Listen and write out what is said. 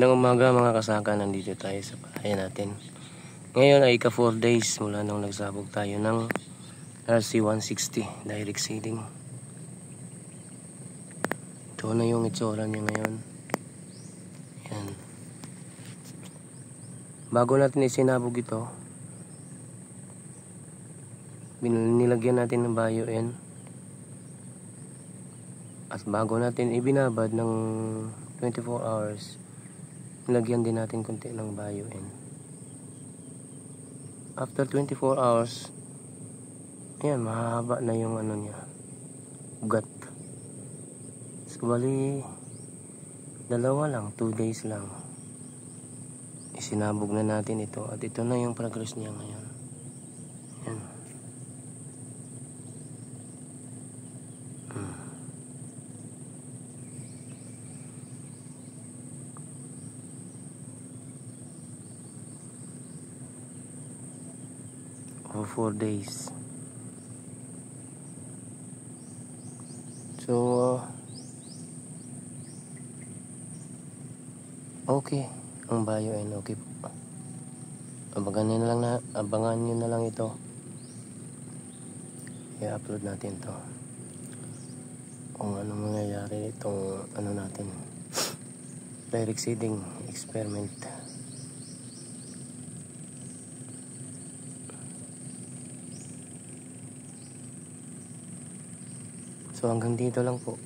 Magandang umaga mga kasaka, nandito tayo sa palayan natin. Ngayon ay ika 4 days mula nung nagsabog tayo ng RC160 direct seeding. Ito na yung itsura niya ngayon. Yan. Bago natin isinabog ito, nilagyan natin ng bio-N. At bago natin ibinabad ng 24 hours, nilagyan din natin konti ng bio-N. After 24 hours, ayan, mahaba na yung ano niya, ugat. So bali, dalawa lang, 2 days lang, isinabog na natin ito. At ito na yung progress niya ngayon. Ayan. For 4 days. So okay ang bio-N, okay po. Abangan nyo na lang ito. I-upload natin to kung ano mangyayari itong ano natin, direct seeding experiment. So hanggang dito lang po.